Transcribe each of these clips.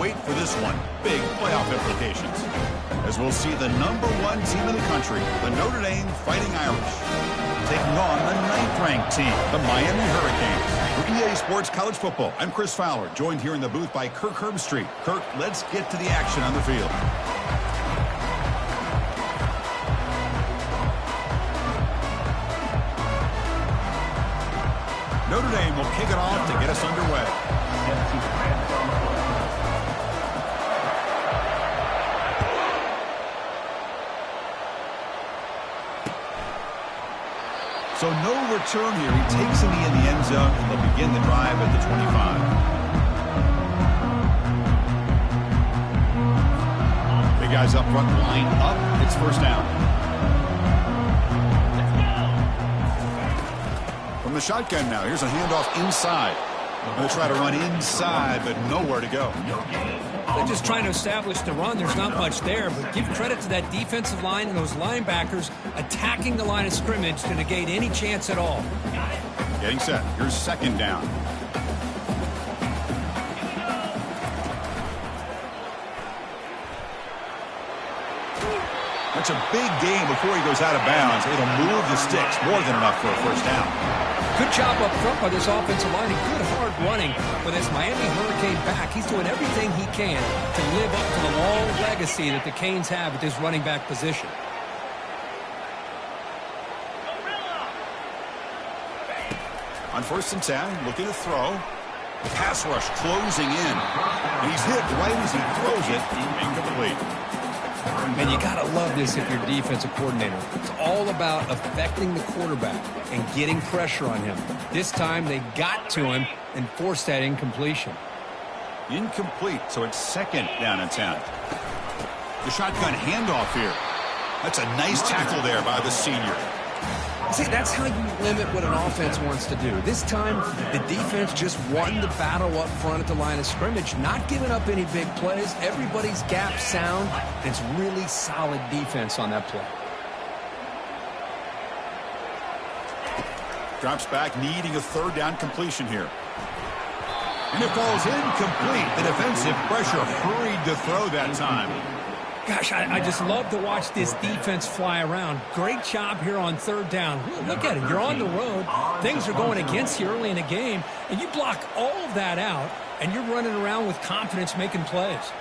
wait for this one. Big playoff implications. As we'll see the #1 team in the country, the Notre Dame Fighting Irish, taking on the 9th-ranked team, the Miami Hurricanes. For EA Sports College Football, I'm Chris Fowler, joined here in the booth by Kirk Herbstreit. Kirk, let's get to the action on the field. Notre Dame will kick it off to get us underway. So no return here. He takes a knee in the end zone, and they'll begin the drive at the 25. Big guys up front, line up. It's first down. From the shotgun now, here's a handoff inside. They'll try to run inside, but nowhere to go. They're just trying to establish the run. There's not much there, but give credit to that defensive line and those linebackers attacking the line of scrimmage to negate any chance at all. Getting set. Here's second down. That's a big gain before he goes out of bounds. It'll move the sticks. More than enough for a first down. Good job up front by this offensive line and good hard running with this Miami Hurricane back. He's doing everything he can to live up to the long legacy that the Canes have at this running back position. On 1st and 10, looking to throw. The pass rush closing in. And he's hit right as he throws it. Incomplete. And you got to love this if you're a defensive coordinator. It's all about affecting the quarterback and getting pressure on him. This time they got to him and forced that incompletion. Incomplete, so it's second down and 10. The shotgun handoff here. That's a nice tackle there by the senior. See, that's how you limit what an offense wants to do. This time, the defense just won the battle up front at the line of scrimmage, not giving up any big plays. Everybody's gap sound. It's really solid defense on that play. Drops back, needing a third down completion here. And it falls incomplete. The defensive pressure hurried to throw that time. Gosh, I just love to watch this defense fly around. Great job here on third down. Look at it. You're on the road. Things are going against you early in the game, and you block all of that out, and you're running around with confidence making plays.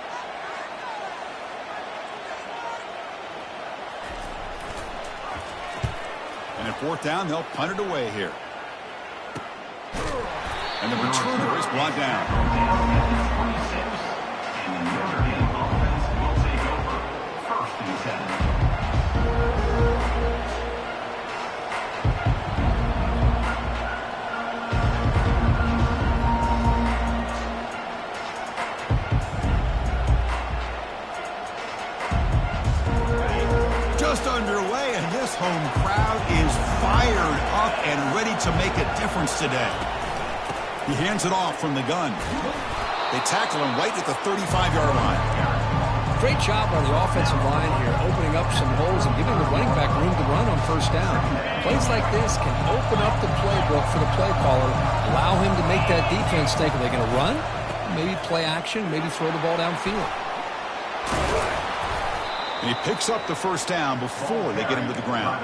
And at 4th down, they'll punt it away here. And the returner is brought down. Just underway, and this home crowd is fired up and ready to make a difference today. He hands it off from the gun. They tackle him right at the 35-yard line. Great job on the offensive line here, opening up some holes and giving the running back room to run on first down. Plays like this can open up the playbook for the play caller, allow him to make that defense think, are they going to run? Maybe play action, maybe throw the ball downfield. And he picks up the first down before they get him to the ground.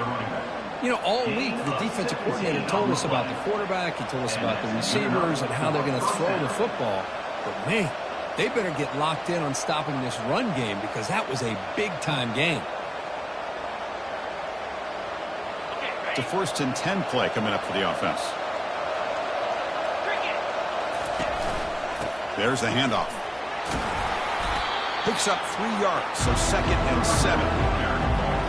You know, all week, the defensive coordinator told us about the quarterback. He told us about the receivers and how they're going to throw the football. But, man, they better get locked in on stopping this run game because that was a big-time game. It's a 1st and 10 play coming up for the offense. There's the handoff. Picks up 3 yards, so 2nd and 7.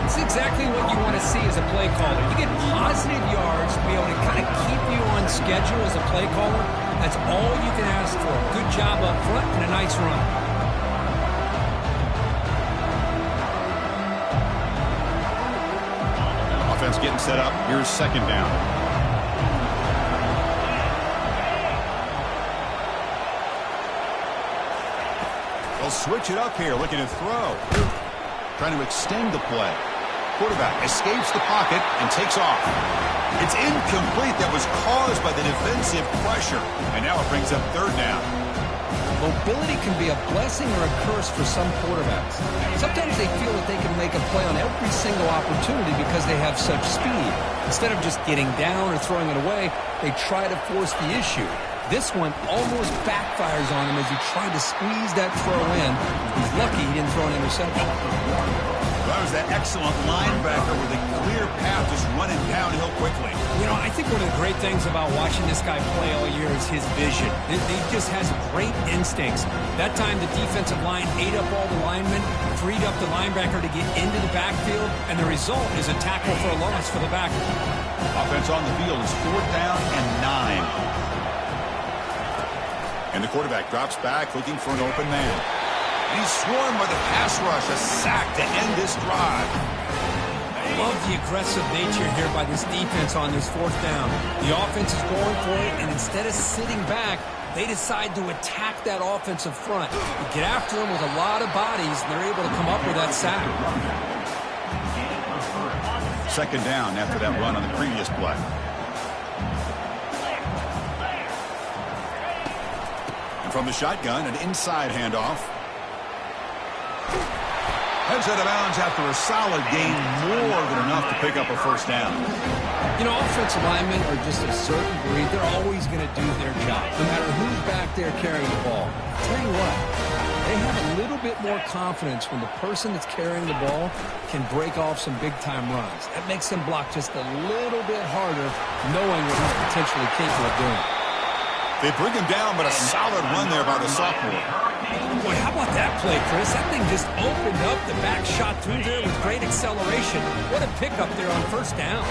It's exactly what you want to see as a play caller. You get positive yards to be able to kind of keep you on schedule as a play caller. That's all you can ask for. Good job up front and a nice run. Offense getting set up. Here's second down. They'll switch it up here, looking to throw. Trying to extend the play. Quarterback escapes the pocket and takes off. It's incomplete. That was caused by the defensive pressure. And now it brings up third down. Mobility can be a blessing or a curse for some quarterbacks. Sometimes they feel that they can make a play on every single opportunity because they have such speed. Instead of just getting down or throwing it away, they try to force the issue. This one almost backfires on him as he tried to squeeze that throw in. He's lucky he didn't throw an interception. That was that excellent linebacker with a clear path just running downhill quickly. You know, I think one of the great things about watching this guy play all year is his vision. He just has great instincts. That time the defensive line ate up all the linemen, freed up the linebacker to get into the backfield, and the result is a tackle for a loss for the backer. Offense on the field is 4th down and 9. And the quarterback drops back looking for an open man. And he's swarmed by the pass rush, a sack to end this drive. Love the aggressive nature here by this defense on this 4th down. The offense is going for it, and instead of sitting back, they decide to attack that offensive front. They get after them with a lot of bodies, and they're able to come up with that sack. 2nd down after that run on the previous play. And from the shotgun, an inside handoff. Heads out of bounds after a solid gain, more than enough to pick up a 1st down. You know, offensive linemen are just a certain breed. They're always going to do their job, no matter who's back there carrying the ball. I'll tell you what, they have a little bit more confidence when the person that's carrying the ball can break off some big-time runs. That makes them block just a little bit harder, knowing what he's potentially capable of doing. They bring him down, but a solid run there by the sophomore. Boy, how about that play, Chris? That thing just opened up. The back shot through there with great acceleration. What a pickup there on 1st down.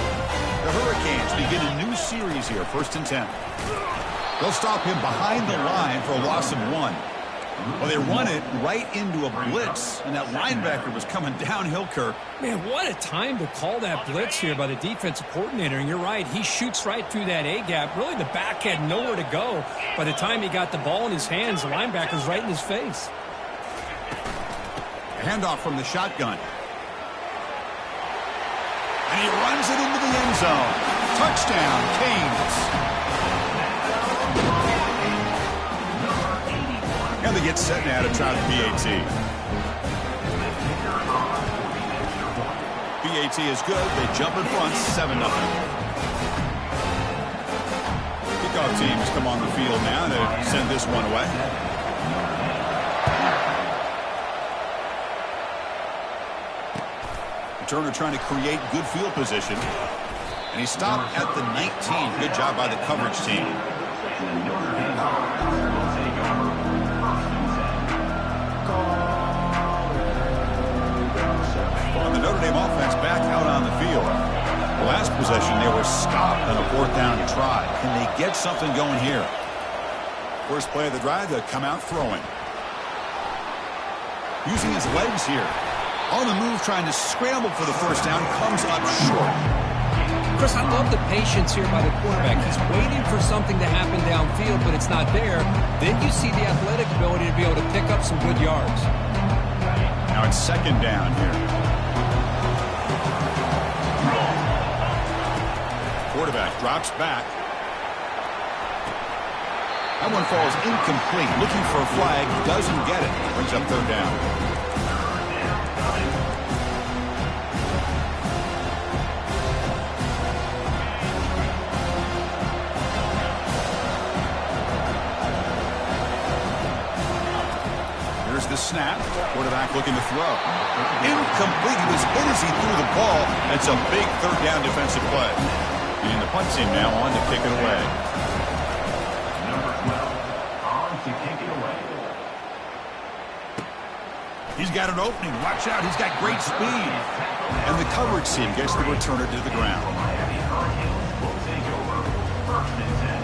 The Hurricanes begin a new series here, 1st and 10. They'll stop him behind the line for a loss of 1. Well, they run it right into a blitz, and that linebacker was coming downhill, Kirk. Man, what a time to call that blitz here by the defensive coordinator. And you're right, he shoots right through that A-gap. Really, the back had nowhere to go. By the time he got the ball in his hands, the linebacker's right in his face. A handoff from the shotgun. And he runs it into the end zone. Touchdown, Canes. And they get set now to try the PAT. PAT is good. They jump in front, 7-0. Kickoff teams come on the field now to send this one away. Turner trying to create good field position. And he stopped at the 19. Good job by the coverage team. And the Notre Dame offense back out on the field. The last possession, they were stopped on a 4th down try. Can they get something going here? First play of the drive, they come out throwing. Using his legs here. On the move, trying to scramble for the 1st down, comes up short. Chris, I love the patience here by the quarterback. He's waiting for something to happen downfield, but it's not there. Then you see the athletic ability to be able to pick up some good yards. Now it's 2nd down here. Quarterback drops back. That one falls incomplete. Looking for a flag. Doesn't get it. Brings up 3rd down. Here's the snap. Quarterback looking to throw. Incomplete. He was hit as he threw the ball. That's a big 3rd down defensive play. And the punt team now on to kick it away. Number 12 on to kick it away. He's got an opening. Watch out. He's got great speed. And the coverage team gets the returner to the ground. Miami Hurricanes will take over 1st and 10.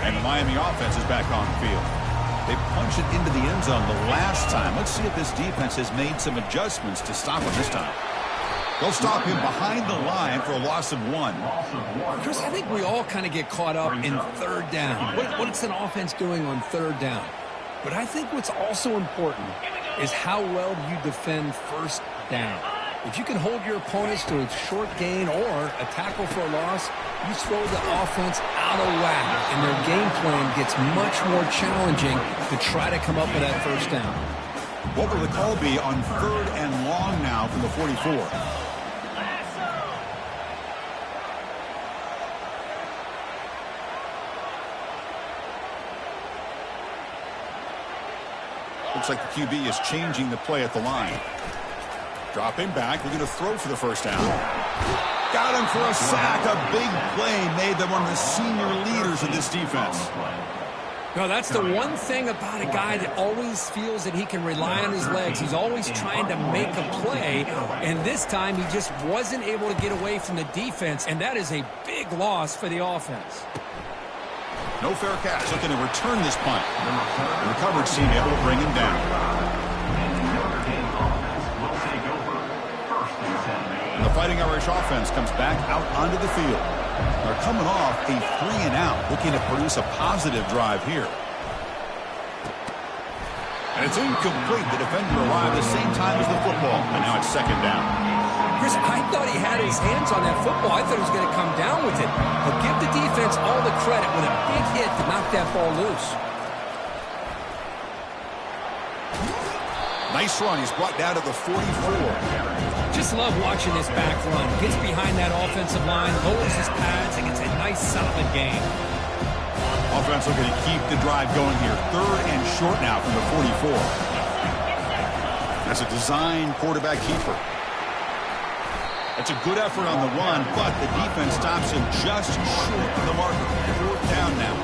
And the Miami offense is back on the field. They punched it into the end zone the last time. Let's see if this defense has made some adjustments to stop him this time. They'll stop him behind the line for a loss of 1. Chris, I think we all kind of get caught up in 3rd down. What's an offense doing on 3rd down? But I think what's also important is how well do you defend first down. If you can hold your opponents to a short gain or a tackle for a loss, you throw the offense out of whack, and their game plan gets much more challenging to try to come up with that first down. What will the call be on 3rd and long now from the 44? Looks like the QB is changing the play at the line. Dropping back, we're going to throw for the first down. Got him for a sack. A big play made them one of the senior leaders of this defense. No, that's the one thing about a guy that always feels that he can rely on his legs. He's always trying to make a play, and this time he just wasn't able to get away from the defense, and that is a big loss for the offense. No fair catch. Looking to return this punt. The coverage team able to bring him down. And the Fighting Irish offense comes back out onto the field. They're coming off a 3-and-out, looking to produce a positive drive here. And it's incomplete. The defender arrived the same time as the football, and now it's 2nd down. Chris, I thought he had his hands on that football. I thought he was going to come down with it. But give the defense all the credit with a big hit to knock that ball loose. Nice run. He's brought down to the 44. Just love watching this back run. Gets behind that offensive line, lowers his pads, and gets a nice, solid gain. Offense looking to keep the drive going here. 3rd and short now from the 44. That's a design quarterback keeper. That's a good effort on the run, but the defense stops him just short of the marker. 4th down now.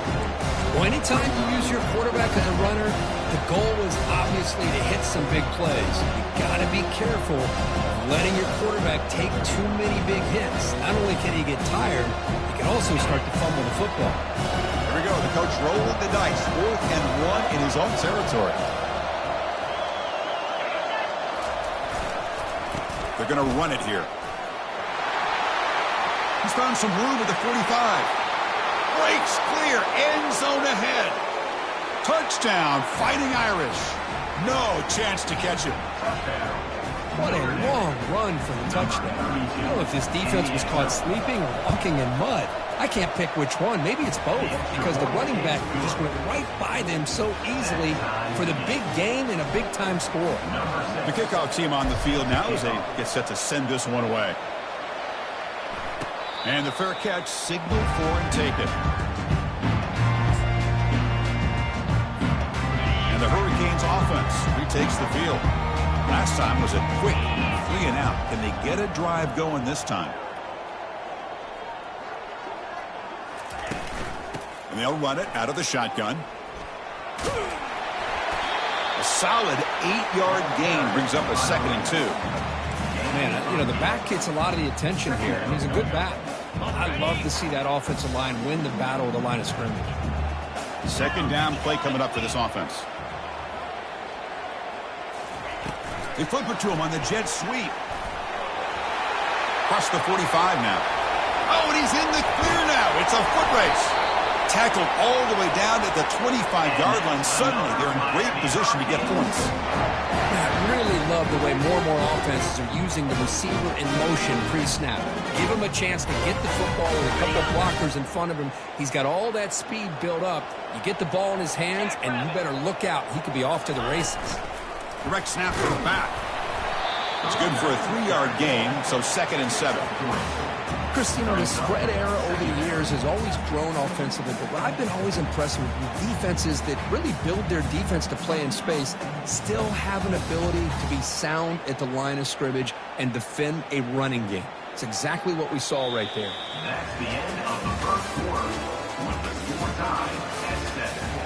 Well, anytime you use your quarterback as a runner, the goal is obviously to hit some big plays. You got to be careful of letting your quarterback take too many big hits. Not only can he get tired, he can also start to fumble the football. Here we go. The coach rolling the dice. 4th and 1 in his own territory. They're going to run it here. He's found some room at the 45. Breaks clear. End zone ahead. Touchdown, Fighting Irish. No chance to catch him. What a long run for the touchdown. I don't know if this defense was caught sleeping or walking in mud. I can't pick which one. Maybe it's both, because the running back just went right by them so easily for the big gain and a big-time score. The kickoff team on the field now as they get set to send this one away. And the fair catch signaled for and taken. And the Hurricanes offense retakes the field. Last time was a quick 3-and-out. Can they get a drive going this time? And they'll run it out of the shotgun. A solid 8-yard gain brings up a 2nd and 2. Man, you know, the back gets a lot of the attention here, and he's a good back. I love to see that offensive line win the battle of the line of scrimmage. 2nd down play coming up for this offense. They flip it to him on the jet sweep. Across the 45 now. Oh, and he's in the clear now. It's a foot race. Tackled all the way down at the 25-yard line. Suddenly, they're in great position to get points. I really love the way more and more offenses are using the receiver in motion pre-snap. Give him a chance to get the football with a couple of blockers in front of him. He's got all that speed built up. You get the ball in his hands, and you better look out. He could be off to the races. Direct snap to the back. It's good for a 3-yard gain, so 2nd and 7. Chris, you know, the spread era over the years has always grown offensively, but what I've been always impressed with defenses that really build their defense to play in space still have an ability to be sound at the line of scrimmage and defend a running game. It's exactly what we saw right there. That's the end of the first quarter with the score tied at 7.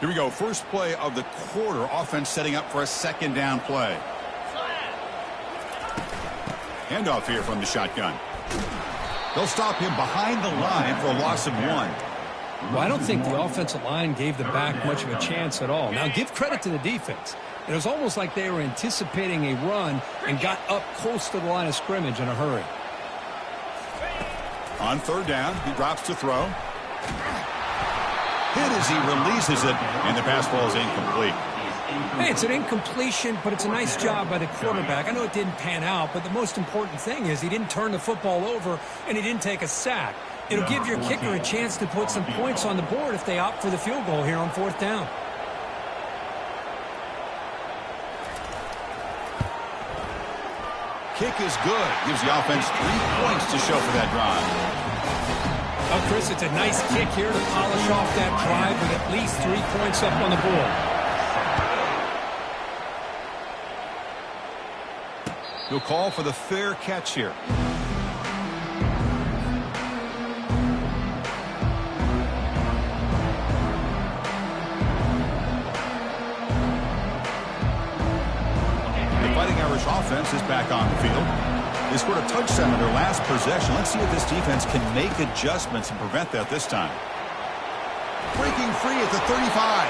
Here we go. First play of the quarter. Offense setting up for a 2nd down play. Handoff here from the shotgun. They'll stop him behind the line for a loss of 1. Well, I don't think the offensive line gave the back much of a chance at all. Now, give credit to the defense. It was almost like they were anticipating a run and got up close to the line of scrimmage in a hurry. On third down, he drops to throw. Hit as he releases it, and the pass ball is incomplete. Hey, it's an incompletion, but it's a nice job by the quarterback. I know it didn't pan out, but the most important thing is he didn't turn the football over, and he didn't take a sack. It'll give your kicker a chance to put some points on the board if they opt for the field goal here on fourth down. Kick is good. Gives the offense 3 points to show for that drive. Oh, Chris, it's a nice kick here to polish off that drive with at least 3 points up on the board. He'll call for the fair catch here. The Fighting Irish offense is back on the field. They scored a touchdown in their last possession. Let's see if this defense can make adjustments and prevent that this time. Breaking free at the 35.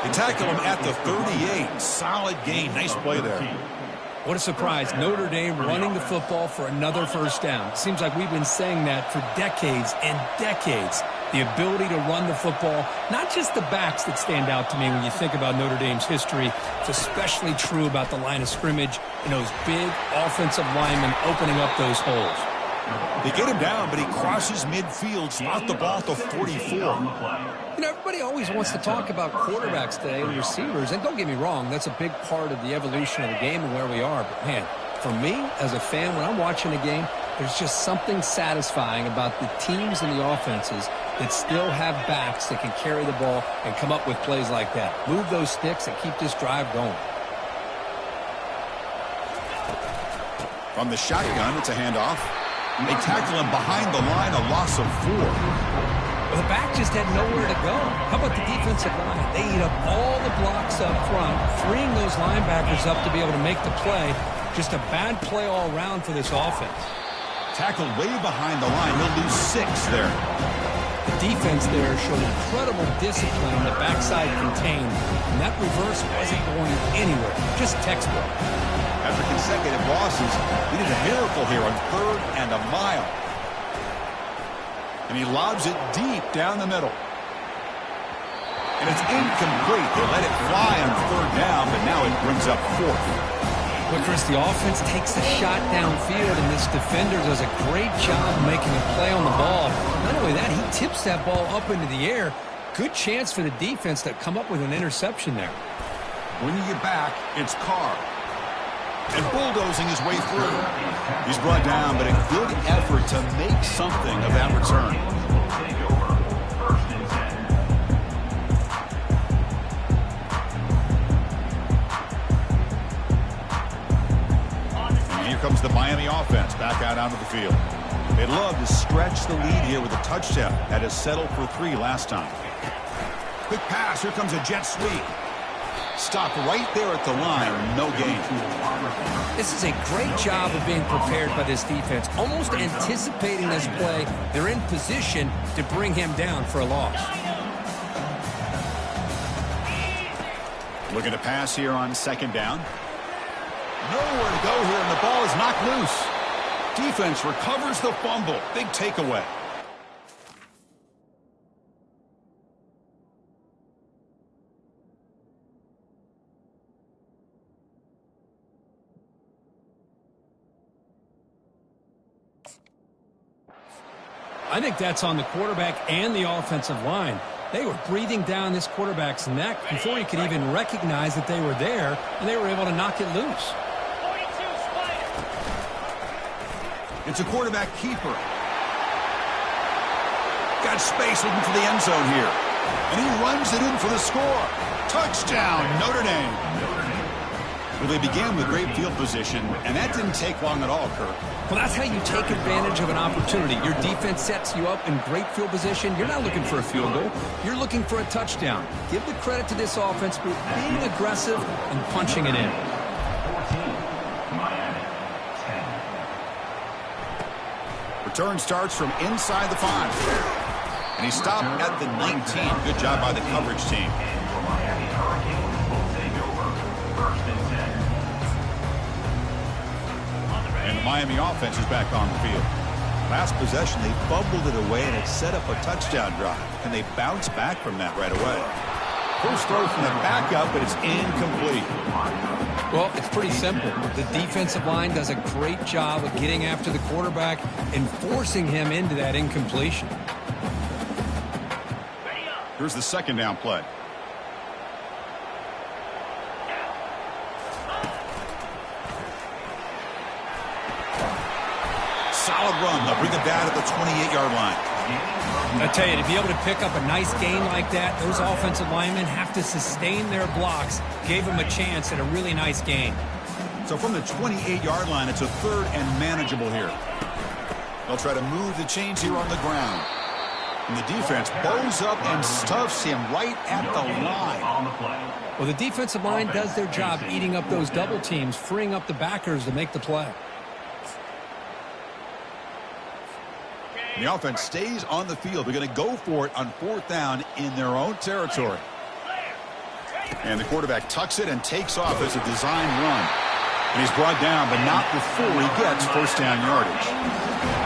They tackle him at the 38. Solid gain. Nice play there. What a surprise. Notre Dame running the football for another first down. It seems like we've been saying that for decades and decades. The ability to run the football, not just the backs that stand out to me when you think about Notre Dame's history. It's especially true about the line of scrimmage and those big offensive linemen opening up those holes. They get him down, but he crosses midfield, spot the ball to 44. You know, everybody always wants to talk about quarterbacks today and receivers, and don't get me wrong, that's a big part of the evolution of the game and where we are. But, man, for me, as a fan, when I'm watching a game, there's just something satisfying about the teams and the offenses that still have backs that can carry the ball and come up with plays like that. Move those sticks and keep this drive going. From the shotgun, it's a handoff. They tackle him behind the line, a loss of 4. Well, the back just had nowhere to go. How about the defensive line? They eat up all the blocks up front, freeing those linebackers up to be able to make the play. Just a bad play all around for this offense. Tackled way behind the line. He'll lose 6 there. The defense there showed incredible discipline on the backside contained, and that reverse wasn't going anywhere. Just textbook. After consecutive losses, he did a miracle here on 3rd and a mile. And he lobs it deep down the middle. And it's incomplete. They let it fly on 3rd down, but now it brings up 4th. But, Chris, the offense takes the shot downfield, and this defender does a great job making a play on the ball. Not only that, he tips that ball up into the air. Good chance for the defense to come up with an interception there. When you get back, it's Carr. And bulldozing his way through. He's brought down, but a good effort to make something of that return. And here comes the Miami offense back out onto the field. They'd love to stretch the lead here with a touchdown. That has settled for 3 last time. Quick pass. Here comes a jet sweep. Stop right there at the line. No gain. This is a great job of being prepared by this defense. Almost anticipating this play. They're in position to bring him down for a loss. Looking to pass here on 2nd down. Nowhere to go here, and the ball is knocked loose. Defense recovers the fumble. Big takeaway. I think that's on the quarterback and the offensive line. They were breathing down this quarterback's neck before he could even recognize that they were there, and they were able to knock it loose. It's a quarterback keeper. Got space looking for the end zone here. And he runs it in for the score. Touchdown, Notre Dame. Well, they began with great field position, and that didn't take long at all, Kirk. Well, that's how you take advantage of an opportunity. Your defense sets you up in great field position. You're not looking for a field goal. You're looking for a touchdown. Give the credit to this offense for being aggressive and punching it in. 14, Miami, 10. Return starts from inside the 5. And he stopped at the 19. Good job by the coverage team. And your Miami Hurricanes will take over 1st and 10. And the Miami offense is back on the field. Last possession, they fumbled it away, and it set up a touchdown drive. And they bounce back from that right away. First throw from the backup, but it's incomplete. Well, it's pretty simple. The defensive line does a great job of getting after the quarterback and forcing him into that incompletion. Here's the second down play. Solid run. They'll bring it down at the 28-yard line. I tell you, to be able to pick up a nice gain like that, those offensive linemen have to sustain their blocks. Gave them a chance at a really nice gain. So from the 28-yard line, it's a third and manageable here. They'll try to move the chains here on the ground. And the defense bows up and stuffs him right at the line. Well, the defensive line does their job eating up those double teams, freeing up the backers to make the play. The offense stays on the field. They're going to go for it on fourth down in their own territory. And the quarterback tucks it and takes off as a design run. And he's brought down, but not before he gets first down yardage.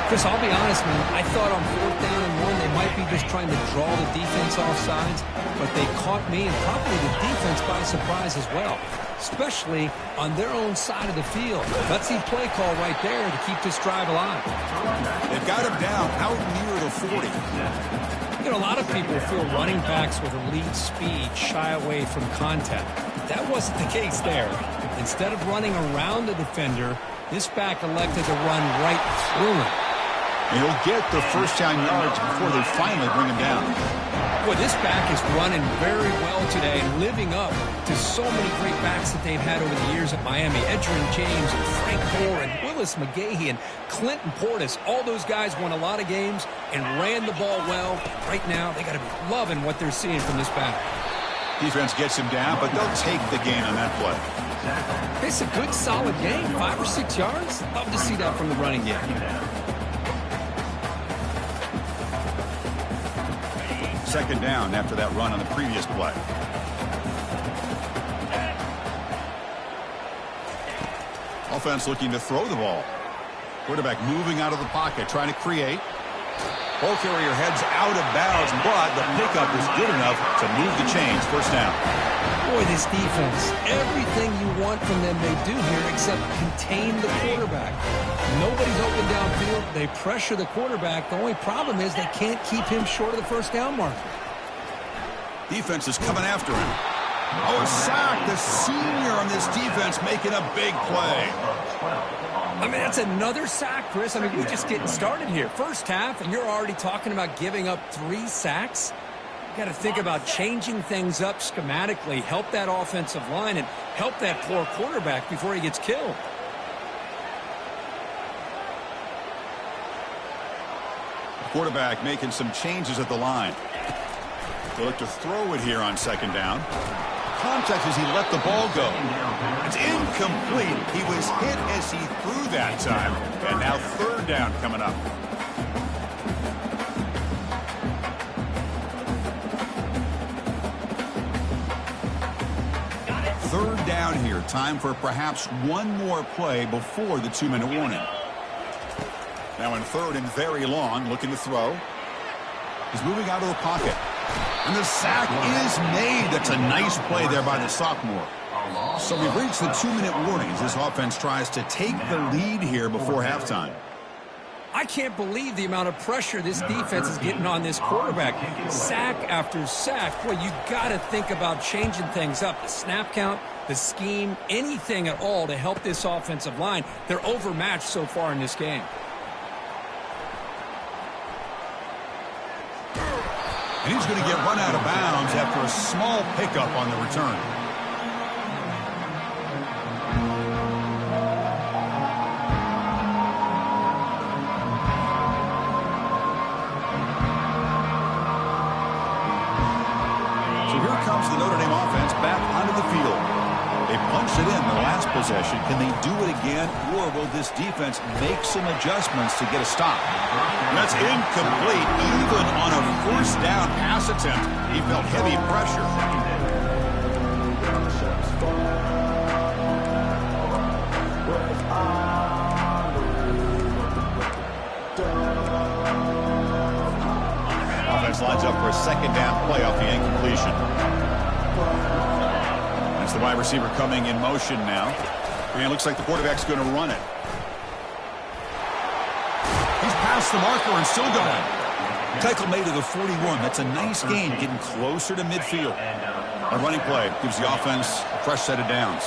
Chris, I'll be honest, man. I thought on fourth down and one, they might be just trying to draw the defense off sides, but they caught me and probably the defense by surprise as well, especially on their own side of the field. Let's see play call right there to keep this drive alive. They've got him down out near the 40. You know, a lot of people feel running backs with elite speed shy away from contact. That wasn't the case there. Instead of running around the defender, this back elected to run right through him. And he'll get the first down yards before they finally bring him down. Boy, this back is running very well today and living up to so many great backs that they've had over the years at Miami. Edgerrin James and Frank Gore and Willis McGahee and Clinton Portis. All those guys won a lot of games and ran the ball well. Right now, they got to be loving what they're seeing from this back. Defense gets him down, but they'll take the gain on that play. It's a good, solid game. 5 or 6 yards. Love to see that from the running game. Second down after that run on the previous play. Offense looking to throw the ball. Quarterback moving out of the pocket, trying to create. Ball carrier heads out of bounds, but the pickup is good enough to move the chains. First down. Boy, this defense, everything you want from them they do here except contain the quarterback. Nobody's open downfield. They pressure the quarterback. The only problem is they can't keep him short of the first down marker. Defense is coming after him. Oh, a sack. The senior on this defense making a big play. I mean, that's another sack, Chris. I mean, we're just getting started here. First half, and you're already talking about giving up 3 sacks? You got to think about changing things up schematically, help that offensive line, and help that poor quarterback before he gets killed. Quarterback making some changes at the line. They look to throw it here on second down. Contact as he let the ball go. It's incomplete. He was hit as he threw that time. And now third down coming up. Third down here. Time for perhaps one more play before the 2-minute warning. Now in third and very long, looking to throw. He's moving out of the pocket. And the sack is made. That's a nice play there by the sophomore. So we've reached the 2-minute warning as this offense tries to take the lead here before halftime. I can't believe the amount of pressure this defense is getting on this quarterback. Sack after sack. Boy, you got to think about changing things up. The snap count, the scheme, anything at all to help this offensive line. They're overmatched so far in this game. And he's going to get run out of bounds after a small pickup on the return. So here comes the Notre Dame offense back onto the field. They punched it in the last possession. Can they do it again, or will this defense make some adjustments to get a stop? That's incomplete. Even on a first down pass attempt, he felt heavy pressure. defense lines up for a second down play off the incompletion. That's the wide receiver coming in motion now. And it looks like the quarterback's going to run it. He's past the marker and still going. Tackle made to the 41. That's a nice gain, getting closer to midfield. A running play gives the offense a fresh set of downs.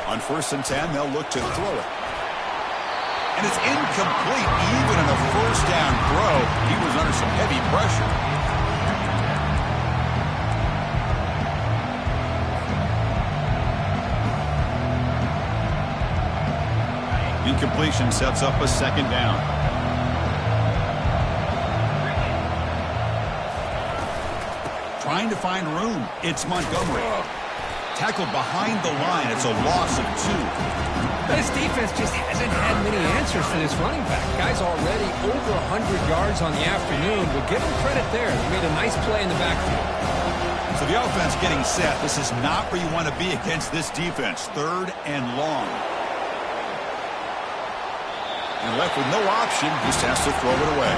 On 1st and 10, they'll look to throw it. And it's incomplete. Even in a first down throw, he was under some heavy pressure. Incompletion sets up a second down. Trying to find room. It's Montgomery. Tackled behind the line. It's a loss of 2. This defense just hasn't had many answers for this running back. Guy's already over 100 yards on the afternoon. But give him credit there. He made a nice play in the backfield. So the offense getting set. This is not where you want to be against this defense. 3rd and long. And left with no option, just has to throw it away.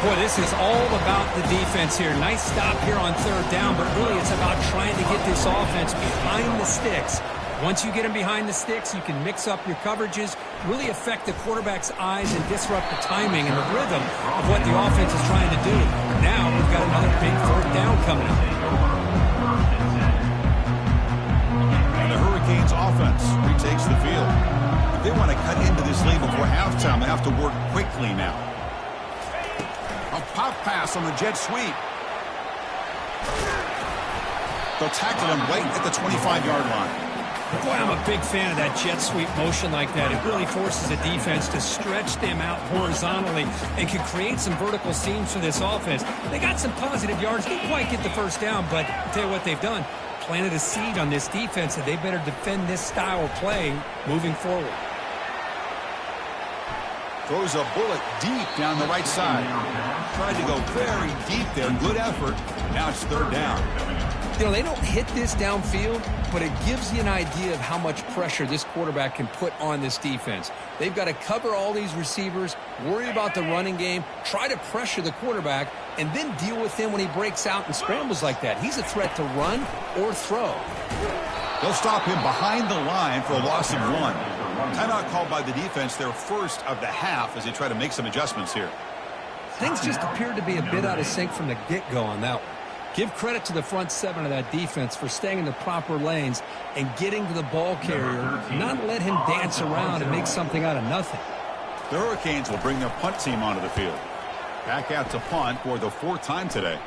Boy, this is all about the defense here. Nice stop here on 3rd down, but really it's about trying to get this offense behind the sticks. Once you get them behind the sticks, you can mix up your coverages, really affect the quarterback's eyes and disrupt the timing and the rhythm of what the offense is trying to do. Now we've got another big 3rd down coming up. And the Hurricanes offense retakes the field. If they want to cut into this lead before halftime, they have to work quickly now. A pop pass on the jet sweep. They'll tackle him right at the 25-yard line. Boy, I'm a big fan of that jet sweep motion like that. It really forces the defense to stretch them out horizontally and can create some vertical seams for this offense. They got some positive yards. Didn't quite get the first down, but I'll tell you what they've done. Planted a seed on this defense, and they better defend this style of play moving forward. Throws a bullet deep down the right side. Tried to go very deep there. Good effort. Now it's 3rd down. You know, they don't hit this downfield, but it gives you an idea of how much pressure this quarterback can put on this defense. They've got to cover all these receivers, worry about the running game, try to pressure the quarterback, and then deal with him when he breaks out and scrambles like that. He's a threat to run or throw. They'll stop him behind the line for a loss of 1. Timeout called by the defense, their first of the half, as they try to make some adjustments here. Things just appeared to be a bit out of sync from the get-go on that one. Give credit to the front 7 of that defense for staying in the proper lanes and getting to the ball carrier, not let him dance around and make something out of nothing. The Hurricanes will bring their punt team onto the field. Back out to punt for the 4th time today.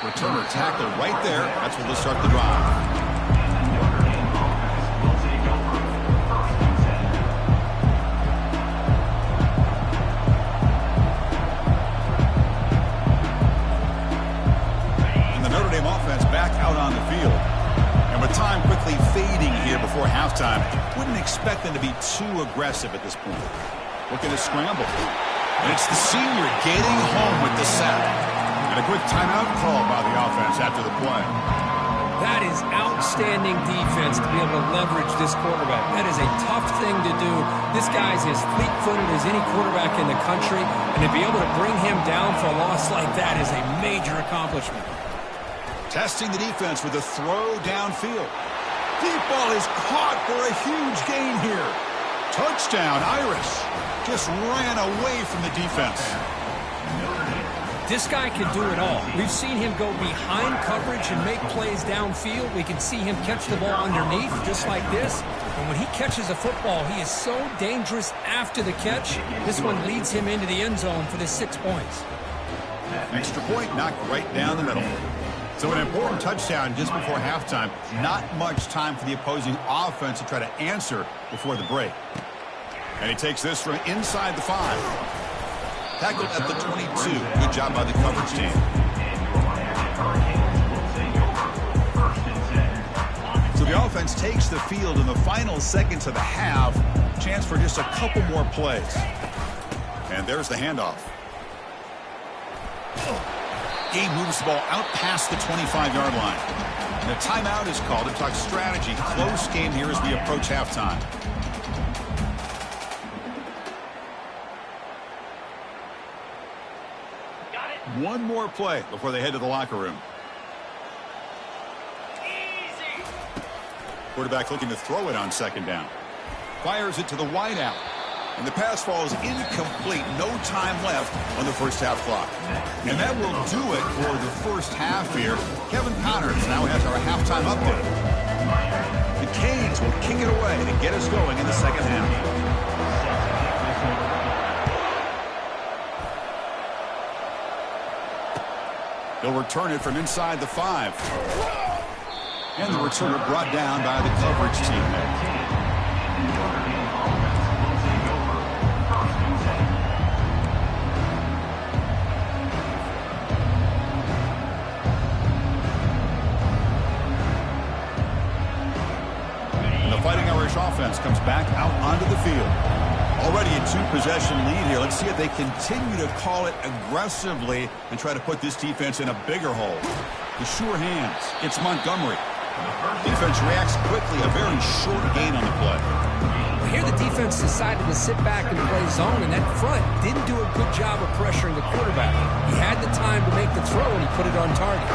Returner tackle right there. That's where they'll start the drive. Offense back out on the field. And with time quickly fading here before halftime, wouldn't expect them to be too aggressive at this point. Looking to scramble. And it's the senior getting home with the sack. And a quick timeout call by the offense after the play. That is outstanding defense to be able to leverage this quarterback. That is a tough thing to do. This guy's as fleet-footed as any quarterback in the country, and to be able to bring him down for a loss like that is a major accomplishment. Testing the defense with a throw downfield. Deep ball is caught for a huge gain here. Touchdown, Irish. Just ran away from the defense. This guy can do it all. We've seen him go behind coverage and make plays downfield. We can see him catch the ball underneath just like this. And when he catches a football, he is so dangerous after the catch. This one leads him into the end zone for the 6 points. Extra point knocked right down the middle. So an important touchdown just before halftime. Not much time for the opposing offense to try to answer before the break. And he takes this from inside the 5. Tackled at the 22. Good job by the coverage team. So the offense takes the field in the final seconds of the half. Chance for just a couple more plays. And there's the handoff. Game moves the ball out past the 25-yard line. And a timeout is called to talk strategy. Close game here as we approach halftime. one more play before they head to the locker room. Quarterback looking to throw it on second down. Fires it to the wide out. And the pass falls incomplete. No time left on the first half clock. And that will do it for the first half here. Kevin Connors now has our halftime update. The Canes will kick it away to get us going in the second half. They'll return it from inside the 5. And the returner brought down by the coverage team there. Fighting Irish offense comes back out onto the field. Already a 2-possession lead here. Let's see if they continue to call it aggressively and try to put this defense in a bigger hole. The sure hands. It's Montgomery. Defense reacts quickly. A very short gain on the play. Well, here the defense decided to sit back and play zone, and that front didn't do a good job of pressuring the quarterback. He had the time to make the throw, and he put it on target.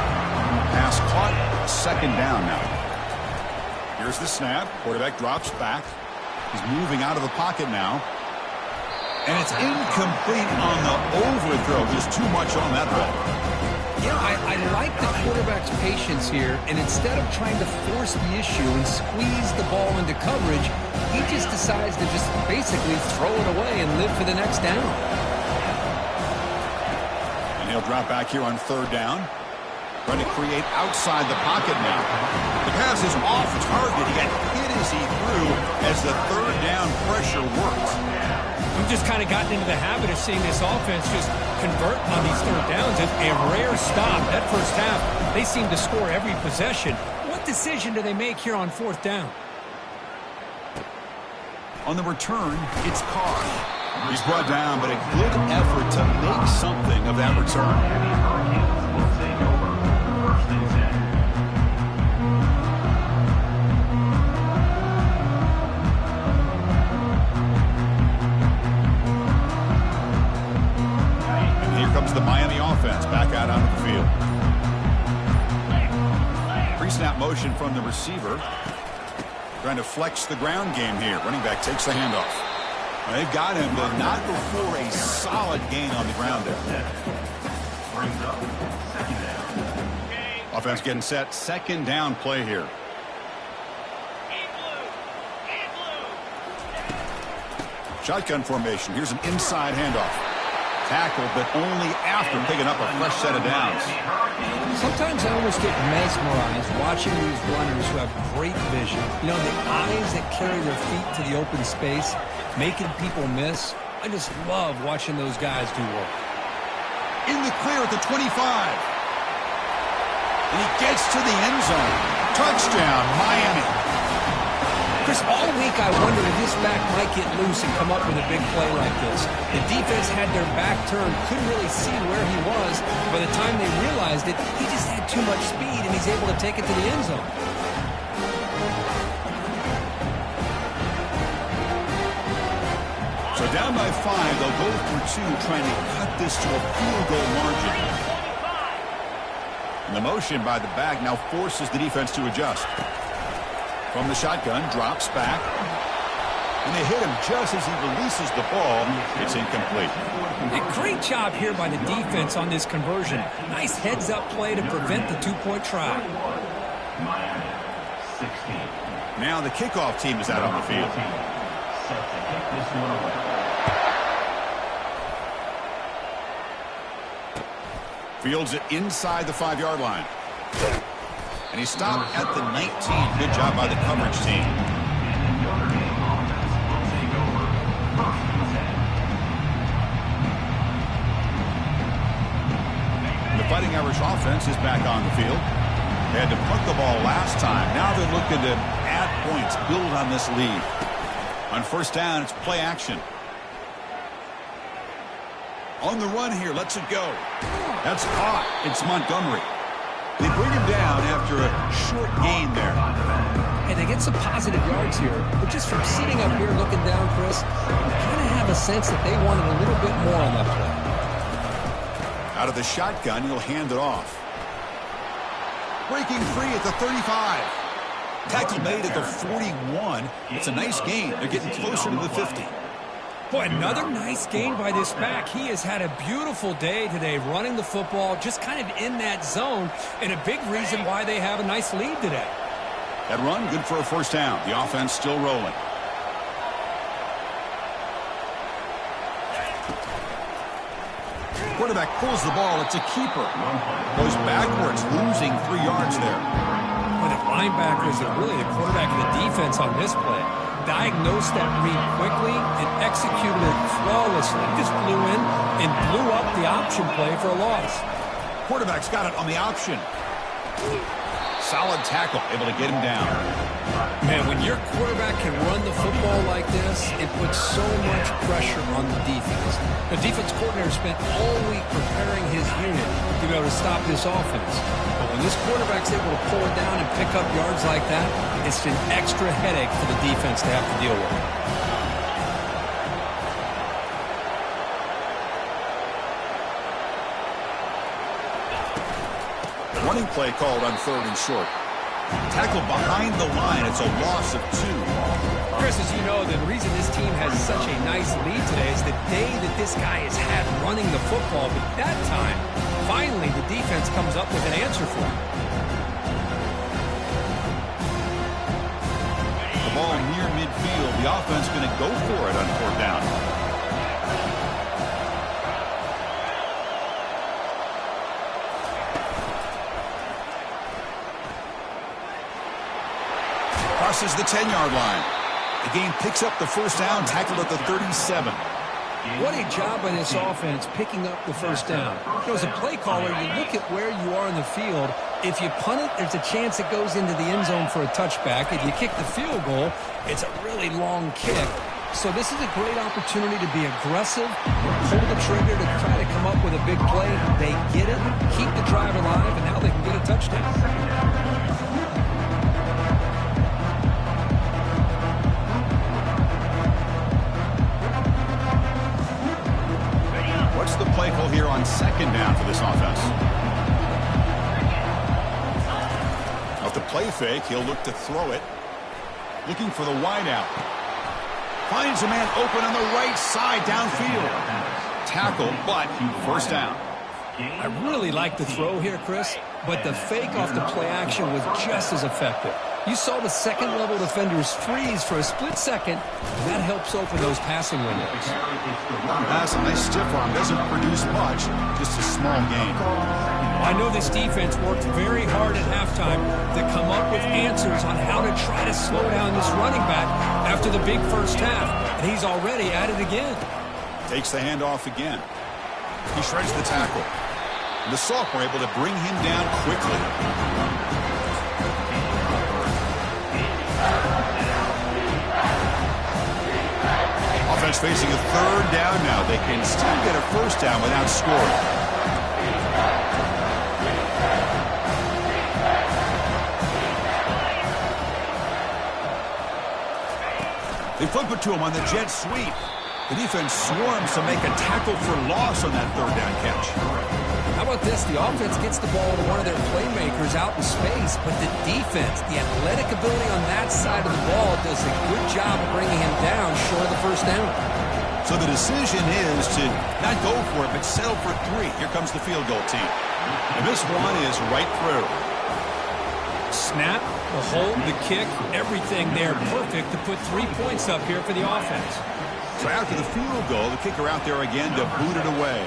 Pass caught. Second down now. Here's the snap. Quarterback drops back. He's moving out of the pocket now. And it's incomplete on the overthrow. There's too much on that ball. Yeah, I like the quarterback's patience here. And instead of trying to force the issue and squeeze the ball into coverage, he just decides to just basically throw it away and live for the next down. And he'll drop back here on third down. Trying to create outside the pocket now. The pass is off target. He got hit as he threw as the third down pressure worked. We've just kind of gotten into the habit of seeing this offense just convert on these third downs. It's a rare stop. That first half, they seem to score every possession. What decision do they make here on fourth down? On the return, it's Carr. He's brought down, but a good effort to make something of that return. The Miami offense back out onto the field. Pre-snap motion from the receiver. Trying to flex the ground game here. Running back takes the handoff. They've got him, but not before a solid gain on the ground there. Offense getting set. Second down play here. Shotgun formation. Here's an inside handoff. Tackled, but only after picking up a fresh set of downs. Sometimes I almost get mesmerized watching these runners who have great vision. You know, the eyes that carry their feet to the open space, making people miss. I just love watching those guys do work. In the clear at the 25. And he gets to the end zone. Touchdown, Miami. Chris, all week I wondered if this back might get loose and come up with a big play like this. The defense had their back turned, couldn't really see where he was. By the time they realized it, he just had too much speed, and he's able to take it to the end zone. So down by 5, they'll go for 2, trying to cut this to a field goal margin. And the motion by the back now forces the defense to adjust. From the shotgun, drops back. And they hit him just as he releases the ball. It's incomplete. A great job here by the defense on this conversion. Nice heads-up play to prevent the two-point try. Now the kickoff team is out on the field. Fields it inside the 5-yard line. And he stopped at the 19. Good job by the coverage team. The Fighting Irish offense is back on the field. They had to punt the ball last time. Now they're looking to add points, build on this lead. On first down, it's play action. On the run here, lets it go. That's caught. It's Montgomery. They bring him down after a short gain there. And they get some positive yards here. But just from sitting up here looking down, Chris, you kind of have a sense that they wanted a little bit more on that play. Out of the shotgun, he'll hand it off. Breaking free at the 35. Tackle made at the 41. It's a nice gain. They're getting closer to the 50. Boy, another nice gain by this back. He has had a beautiful day today running the football, just kind of in that zone, and a big reason why they have a nice lead today. That run, good for a first down. The offense still rolling. Quarterback pulls the ball. It's a keeper. Goes backwards, losing 3 yards there. But the linebackers are really the quarterback of the defense on this play. Diagnosed that read quickly and executed it flawlessly. Just flew in and blew up the option play for a loss. Quarterback's got it on the option. Solid tackle, able to get him down. Man, when your quarterback can run the football like this, it puts so much pressure on the defense. The defense coordinator spent all week preparing his unit to be able to stop this offense. But when this quarterback's able to pull it down and pick up yards like that, it's an extra headache for the defense to have to deal with. Running play called on 3rd and short. Tackle behind the line. It's a loss of 2. Chris, as you know, the reason this team has such a nice lead today is the day that this guy has had running the football. But that time, finally, the defense comes up with an answer for him. The ball near midfield. The offense going to go for it on 4th down. Crosses the 10-yard line. The game picks up the first down, tackled at the 37. What a job by this offense picking up the first down. You know, as a play caller, you look at where you are in the field. If you punt it, there's a chance it goes into the end zone for a touchback. If you kick the field goal, it's a really long kick. So this is a great opportunity to be aggressive, pull the trigger to try to come up with a big play. They get it, keep the drive alive, and now they can get a touchdown. What's the play call here on 2nd down for this offense? Off the play fake, he'll look to throw it. Looking for the wideout. Finds a man open on the right side downfield. Tackle, but first down. I really like the throw here, Chris, but the fake off the play action was just as effective. You saw the second-level defenders freeze for a split second, and that helps open those passing windows. Pass, a nice stiff arm, doesn't produce much, just a small gain. I know this defense worked very hard at halftime to come up with answers on how to try to slow down this running back after the big first half, and he's already at it again. Takes the handoff again. He shreds the tackle. The sophomore able to bring him down quickly. Offense facing a 3rd down now. They can still get a first down without scoring. They flip it to him on the jet sweep. The defense swarms to make a tackle for loss on that 3rd down catch. How about this? The offense gets the ball to one of their playmakers out in space, but the defense, the athletic ability on that side of the ball does a good job of bringing him down short of the first down. So the decision is to not go for it, but settle for 3. Here comes the field goal team. And this one is right through. Snap, the hold, the kick, everything there perfect to put 3 points up here for the offense. So after the field goal, the kicker out there again to boot it away.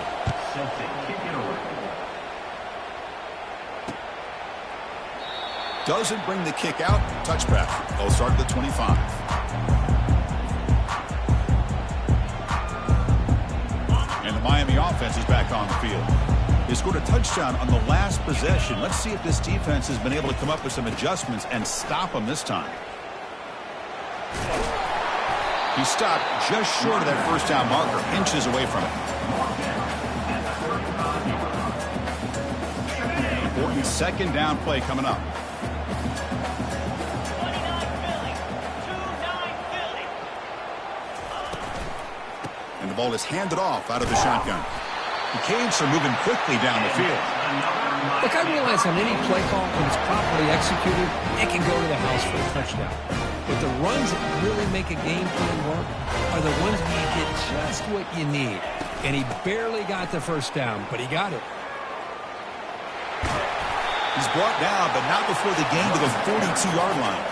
Doesn't bring the kick out. Touchback. They'll start at the 25. And the Miami offense is back on the field. They scored a touchdown on the last possession. Let's see if this defense has been able to come up with some adjustments and stop them this time. He stopped just short of that first down marker, inches away from it. Important 2nd down play coming up. And the ball is handed off out of the shotgun. The Canes are moving quickly down the field. Look, I realize on any play call, when it's properly executed, it can go to the house for a touchdown. But the runs that really make a game plan work are the ones where you get just what you need. And he barely got the first down, but he got it. He's brought down, but not before the gain to the 42-yard line.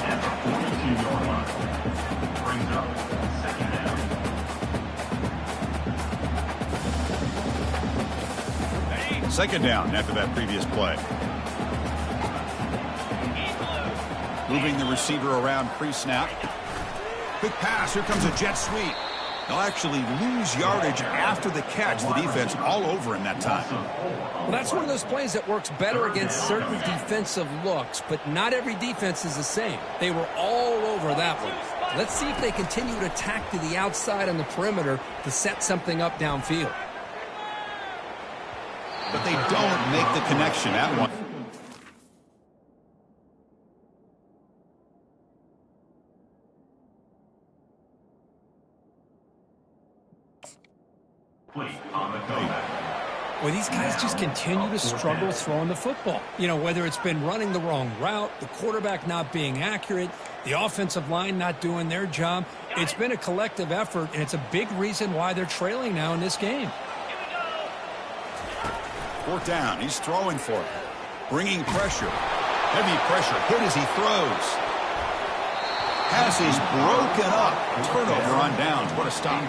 At the 42-yard line. Brings up second down. Second down after that previous play. Moving the receiver around pre-snap. Quick pass. Here comes a jet sweep. They'll actually lose yardage after the catch. The defense all over him that time. Well, that's one of those plays that works better against certain defensive looks, but not every defense is the same. They were all over that one. Let's see if they continue to attack to the outside on the perimeter to set something up downfield. But they don't make the connection. That one. On the comeback. Well, these guys just continue to struggle throwing the football. You know, whether it's been running the wrong route, the quarterback not being accurate, the offensive line not doing their job. It's been a collective effort, and it's a big reason why they're trailing now in this game. Fourth down. He's throwing for it. Bringing pressure. Heavy pressure. Hit as he throws. Pass is broken up. Turnover on downs. What a stop.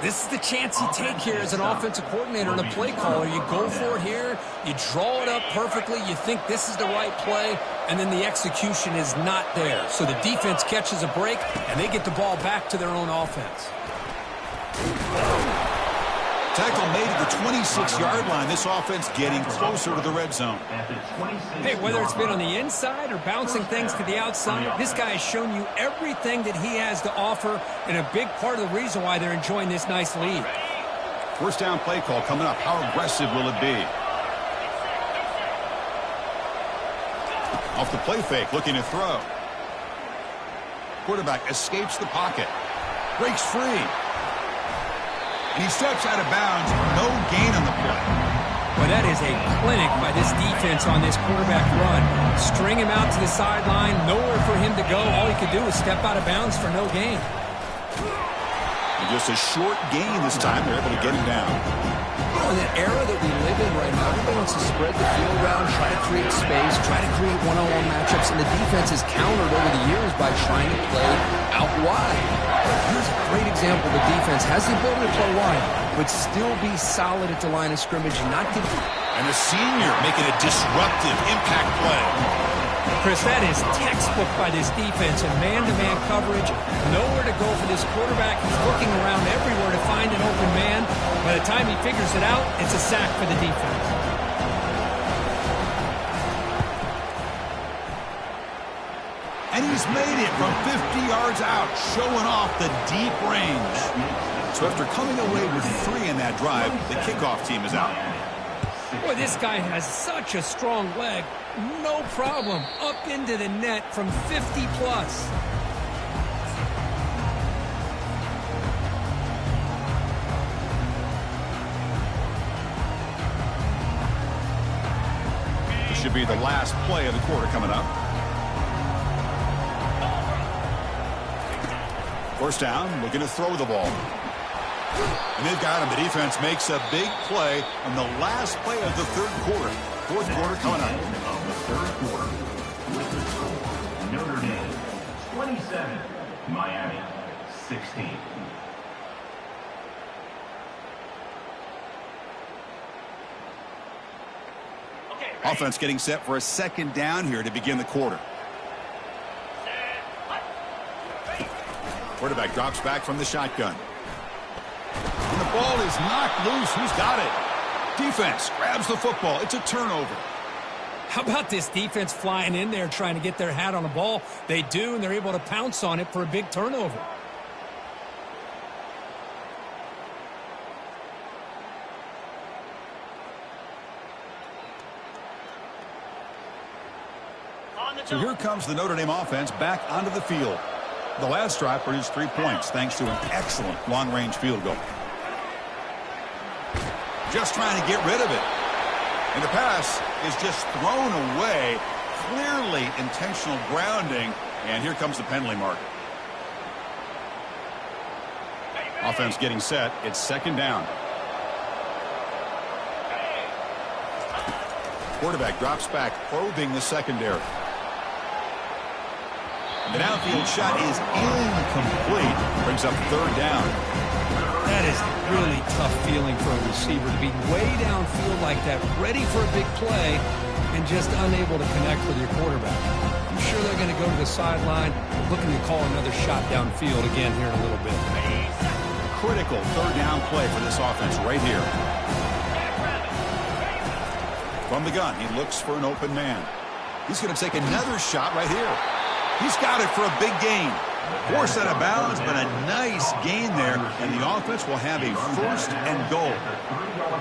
This is the chance you take here as an offensive coordinator and a play caller. You go for it here, you draw it up perfectly, you think this is the right play, and then the execution is not there. So the defense catches a break, and they get the ball back to their own offense. Tackle made at the 26-yard line. This offense getting closer to the red zone. Hey, whether it's been on the inside or bouncing things to the outside, this guy has shown you everything that he has to offer, and a big part of the reason why they're enjoying this nice lead. First down play call coming up. How aggressive will it be? Off the play fake, looking to throw. Quarterback escapes the pocket. Breaks free. And he steps out of bounds. No gain on the play. Well, that is a clinic by this defense on this quarterback run. String him out to the sideline, nowhere for him to go. All he could do was step out of bounds for no gain. And just a short gain this time. They're able to get him down. In the era that we live in right now, everybody wants to spread the field around, try to create space, try to create one-on-one matchups, and the defense has countered over the years by trying to play out wide. Here's a great example. The defense has the ability to play wide, but still be solid at the line of scrimmage and not get... And a senior making a disruptive impact play. Chris, that is textbook by this defense and man-to-man coverage. Nowhere to go for this quarterback. He's looking around everywhere to find an open man. By the time he figures it out, it's a sack for the defense. And he's made it from 50 yards out, showing off the deep range. So after coming away with 3 in that drive, the kickoff team is out. Boy, this guy has such a strong leg. No problem. Up into the net from 50-plus. This should be the last play of the quarter coming up. First down, looking to throw the ball. And they've got him. The defense makes a big play on the last play of the third quarter. Fourth quarter coming up. Of the third quarter. With the score, Notre Dame 27, Miami 16. Offense getting set for a second down here to begin the quarter. Quarterback drops back from the shotgun. And the ball is knocked loose. Who's got it? Defense grabs the football. It's a turnover. How about this defense flying in there trying to get their hat on the ball? They do, and they're able to pounce on it for a big turnover. So here comes the Notre Dame offense back onto the field. The last drive produced 3 points thanks to an excellent long-range field goal. just trying to get rid of it. And the pass is just thrown away. Clearly intentional grounding. And here comes the penalty mark. Offense getting set. It's second down. Quarterback drops back, probing the secondary. The downfield shot is incomplete. Brings up third down. That is a really tough feeling for a receiver to be way downfield like that, ready for a big play, and just unable to connect with your quarterback. I'm sure they're going to go to the sideline, looking to call another shot downfield again here in a little bit. Critical third down play for this offense right here. From the gun, he looks for an open man. He's going to take another shot right here. He's got it for a big gain. Forced out of bounds, but a nice gain there, and the offense will have a first and goal.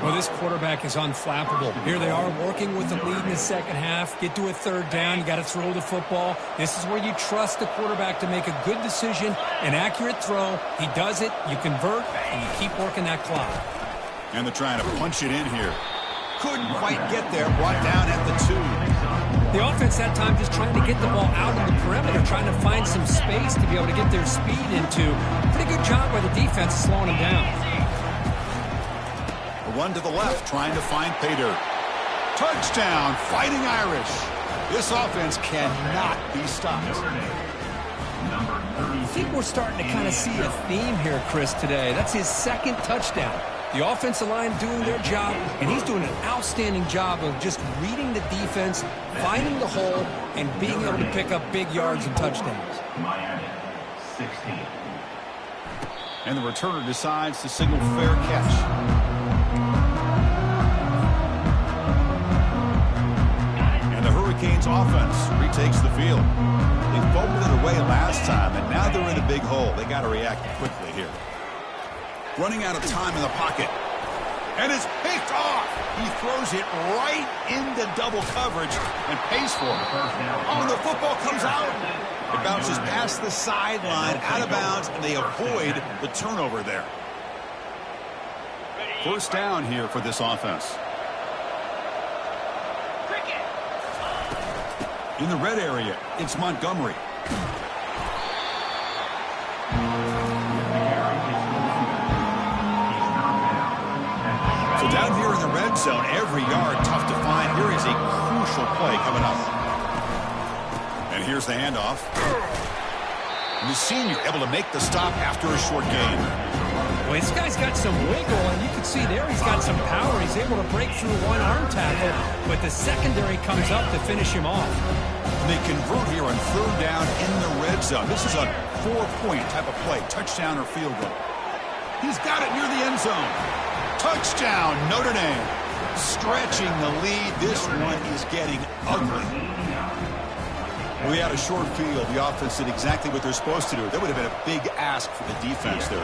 Well, this quarterback is unflappable. Here they are working with the lead in the second half. Get to a third down. You got to throw the football. This is where you trust the quarterback to make a good decision, an accurate throw. He does it, you convert, and you keep working that clock. And they're trying to punch it in here. Couldn't quite get there, brought down at the 2. The offense that time just trying to get the ball out of the perimeter, trying to find some space to be able to get their speed into. Pretty good job by the defense slowing them down. A run to the left, trying to find pay dirt. Touchdown, Fighting Irish. This offense cannot be stopped. I think we're starting to kind of see a theme here, Chris, today. That's his second touchdown. The offensive line doing their job, and he's doing an outstanding job of just reading the defense, finding the hole, and being able to pick up big yards and touchdowns. Miami, 16. And the returner decides to signal fair catch. And the Hurricanes offense retakes the field. They fumbled it away last time, and now they're in a big hole. They got to react quickly here. Running out of time in the pocket. And it's picked off. He throws it right into double coverage and pays for it. Oh, the football comes out. It bounces past the sideline, out of bounds, and they avoid the turnover there. First down here for this offense. In the red area, it's Montgomery. So down here in the red zone, every yard tough to find. Here is a crucial play coming up. And here's the handoff. And the senior able to make the stop after a short gain. Well, this guy's got some wiggle, and you can see there he's got some power. He's able to break through one arm tackle, but the secondary comes up to finish him off. And they convert here on third down in the red zone. This is a 4-point type of play, touchdown or field goal. He's got it near the end zone. Touchdown, Notre Dame. Stretching the lead. This one is getting ugly. We had a short field. The offense did exactly what they're supposed to do. That would have been a big ask for the defense there.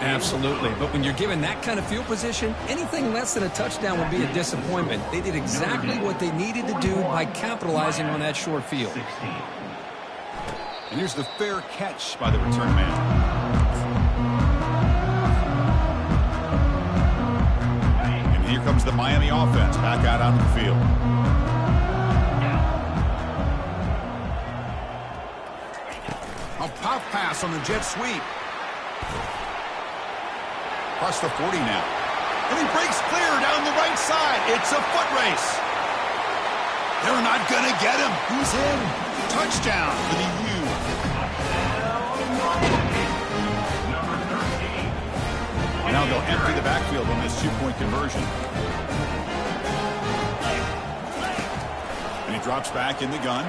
Absolutely. But when you're given that kind of field position, anything less than a touchdown would be a disappointment. They did exactly what they needed to do by capitalizing on that short field. And here's the fair catch by the return man. Here comes the Miami offense back out onto the field. A pop pass on the jet sweep. Across the 40 now. And he breaks clear down the right side. It's a foot race. They're not going to get him. He's in. Touchdown for the U. Now they'll empty the backfield on this two-point conversion. And he drops back in the gun.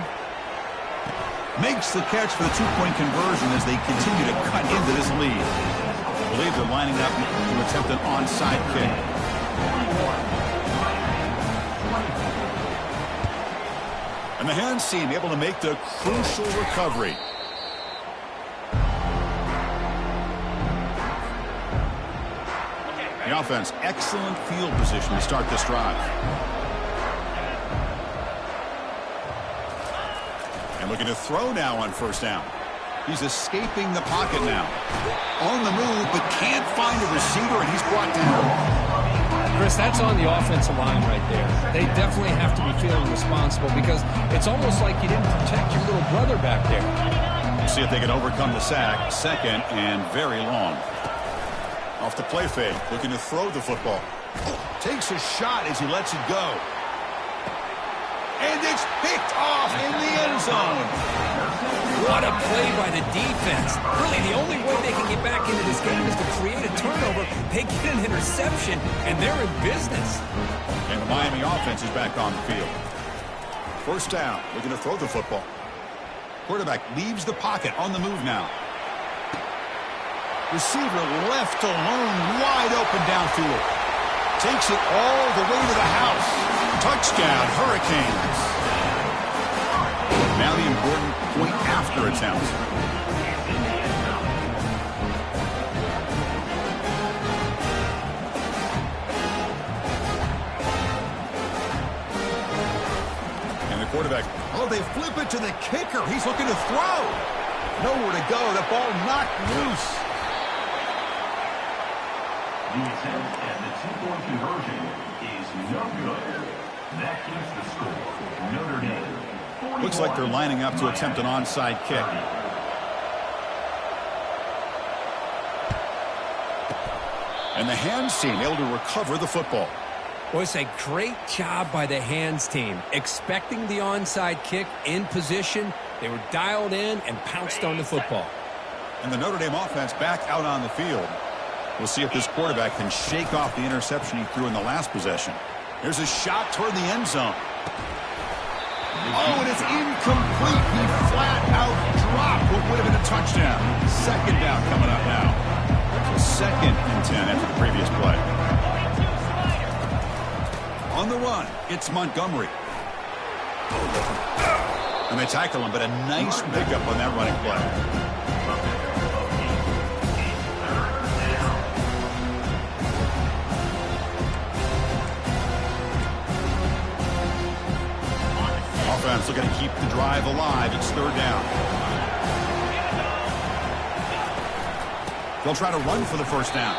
Makes the catch for the two-point conversion as they continue to cut into this lead. I believe they're lining up to attempt an onside kick. And the hands team able to make the crucial recovery. The offense, excellent field position to start this drive. And looking to throw now on first down. He's escaping the pocket now. On the move, but can't find a receiver, and he's brought down. Chris, that's on the offensive line right there. They definitely have to be feeling responsible because it's almost like you didn't protect your little brother back there. We'll see if they can overcome the sack. Second and very long. Off the play fake, looking to throw the football. Takes a shot as he lets it go. And it's picked off in the end zone. What a play by the defense. Really, the only way they can get back into this game is to create a turnover. They get an interception, and they're in business. And the Miami offense is back on the field. First down, looking to throw the football. Quarterback leaves the pocket, on the move now. Receiver left alone, wide open downfield. Takes it all the way to the house. Touchdown, Hurricanes. Now the important point after attempt. And the quarterback, oh, they flip it to the kicker. He's looking to throw. Nowhere to go. The ball knocked loose. The attempt at the two-point conversion is no good. That keeps the score. Notre Dame. Looks like they're lining up to attempt an onside kick. And the hands team able to recover the football. Well, it's a great job by the hands team. Expecting the onside kick in position, they were dialed in and pounced on the football. And the Notre Dame offense back out on the field. We'll see if this quarterback can shake off the interception he threw in the last possession. There's a shot toward the end zone. Oh, and it's incomplete. He flat out dropped what would have been a touchdown. Second down coming up now. Second and 10 after the previous play. On the run, it's Montgomery. And they tackle him, but a nice pickup on that running play. Offense looking to keep the drive alive. It's third down. They'll try to run for the first down.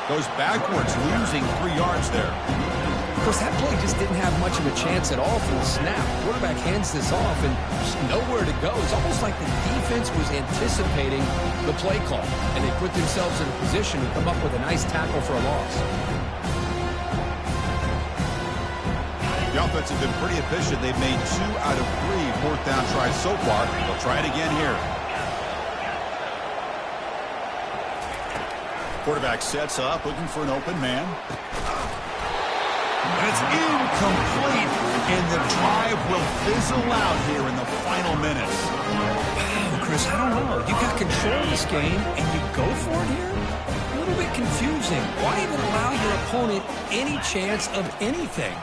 Goes backwards, losing 3 yards there. Of course, that play just didn't have much of a chance at all from the snap. Quarterback hands this off and just nowhere to go. It's almost like the defense was anticipating the play call, and they put themselves in a position to come up with a nice tackle for a loss. The offense has been pretty efficient. They've made 2 out of 3 fourth down tries so far. They'll try it again here. Quarterback sets up, looking for an open man. And it's incomplete, and the drive will fizzle out here in the final minutes. Wow, Chris, I don't know. You got control of this game, and you go for it here? A little bit confusing. Why even allow your opponent any chance of anything?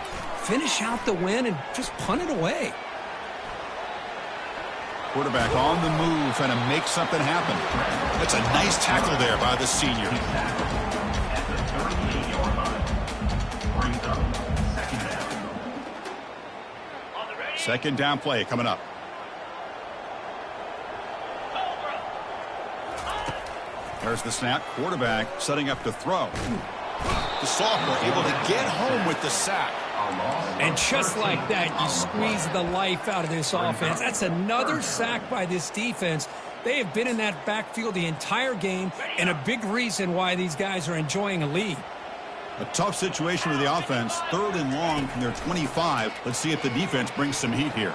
Finish out the win and just punt it away. Quarterback on the move, trying to make something happen. That's a nice tackle there by the senior. Second down play coming up. There's the snap. Quarterback setting up to throw. The sophomore able to get home with the sack. And just like that, you squeeze the life out of this offense. That's another sack by this defense. They have been in that backfield the entire game, and a big reason why these guys are enjoying a lead. A tough situation with the offense. Third and long from their 25. Let's see if the defense brings some heat here.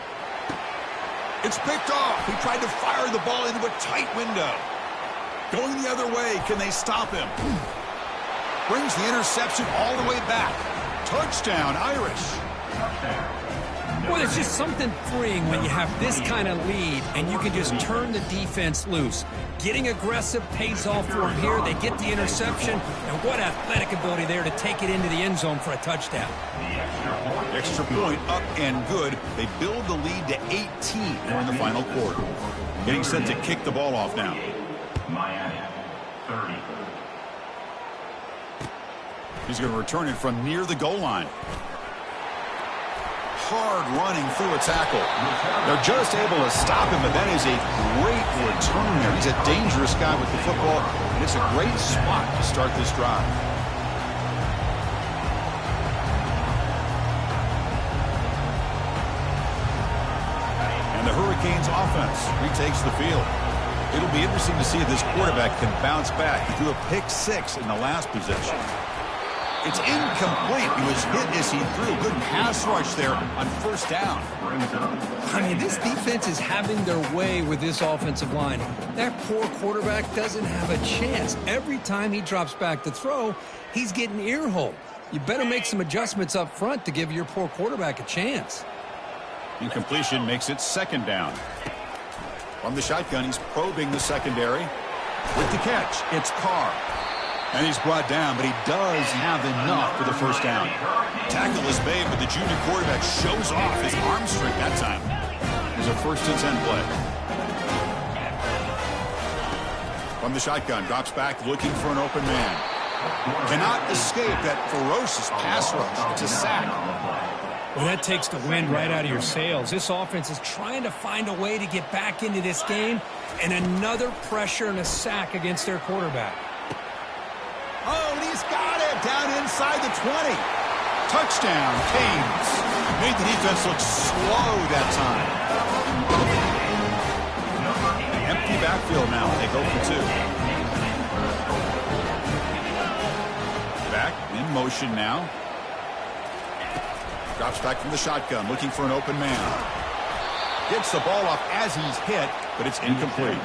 It's picked off. He tried to fire the ball into a tight window. Going the other way. Can they stop him? Brings the interception all the way back. Touchdown, Irish. Well, there's just something freeing when you have this kind of lead and you can just turn the defense loose. Getting aggressive pays off for them here. They get the interception, and what athletic ability there to take it into the end zone for a touchdown. Extra point up and good. They build the lead to 18 during the final quarter. Getting set to kick the ball off now. Miami, 30. He's going to return it from near the goal line. hard running through a tackle. They're just able to stop him, but that is a great return there. He's a dangerous guy with the football, and it's a great spot to start this drive. And the Hurricanes offense retakes the field. It'll be interesting to see if this quarterback can bounce back. He threw a pick-6 in the last possession. It's incomplete. He was hit as he threw. Good pass rush there on first down. I mean, this defense is having their way with this offensive line. That poor quarterback doesn't have a chance. Every time he drops back to throw, he's getting ear-holed. You better make some adjustments up front to give your poor quarterback a chance. Incompletion makes it second down. From the shotgun, he's probing the secondary. With the catch, it's Carr. And he's brought down, but he does have enough for the first down. Tackle is made, but the junior quarterback shows off his arm strength that time. There's a 1st and 10 play. From the shotgun, drops back looking for an open man. Cannot escape that ferocious pass rush. It's a sack. Well, that takes the wind right out of your sails. This offense is trying to find a way to get back into this game, and another pressure and a sack against their quarterback. Oh, and he's got it down inside the 20. Touchdown, Canes. Made the defense look slow that time. Empty backfield now. They go for 2. Back in motion now. Drops back from the shotgun, looking for an open man. Gets the ball off as he's hit, but it's incomplete.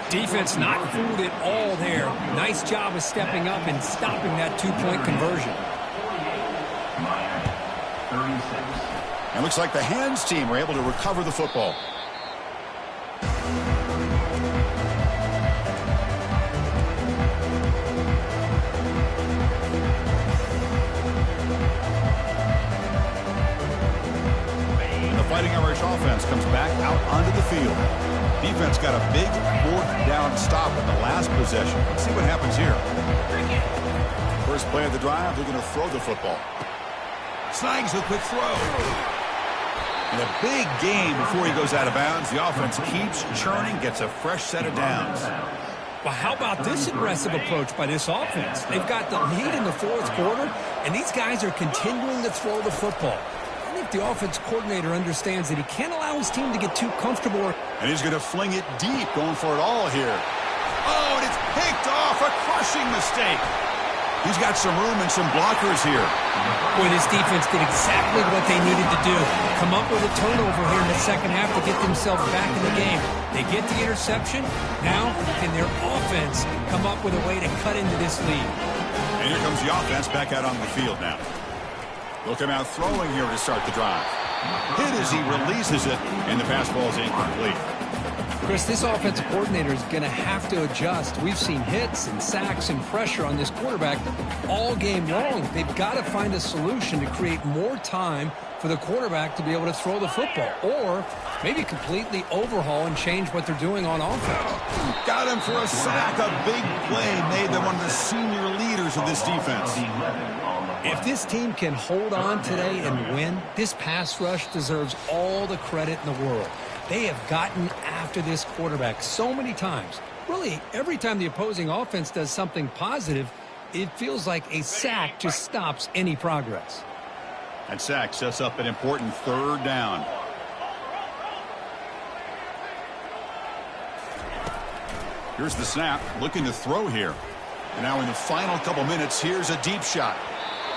Defense not fooled at all there. Nice job of stepping up and stopping that 2-point conversion. And looks like the hands team were able to recover the football. Fighting Irish offense comes back out onto the field. Defense got a big 4th down stop in the last possession. Let's see what happens here. First play of the drive, they're going to throw the football. Snags a quick throw. And a big game before he goes out of bounds. The offense keeps churning, gets a fresh set of downs. Well, how about this aggressive approach by this offense? They've got the lead in the 4th quarter, and these guys are continuing to throw the football. I think the offense coordinator understands that he can't allow his team to get too comfortable. And he's going to fling it deep, going for it all here. Oh, and it's picked off. A crushing mistake. He's got some room and some blockers here. Boy, this defense did exactly what they needed to do. Come up with a turnover here in the second half to get themselves back in the game. They get the interception. Now, can their offense come up with a way to cut into this lead? And here comes the offense back out on the field now. They'll come out throwing here to start the drive. Hit as he releases it, and the pass ball is incomplete. Chris, this offensive coordinator is going to have to adjust. We've seen hits and sacks and pressure on this quarterback all game long. They've got to find a solution to create more time for the quarterback to be able to throw the football, or maybe completely overhaul and change what they're doing on offense. Got him for a sack. A big play made them one of the senior leaders of this defense. If this team can hold on today and win, this pass rush deserves all the credit in the world. They have gotten after this quarterback so many times. Really, every time the opposing offense does something positive, it feels like a sack just stops any progress. That sack sets up an important 3rd down. Here's the snap, looking to throw here. And now in the final couple minutes, here's a deep shot.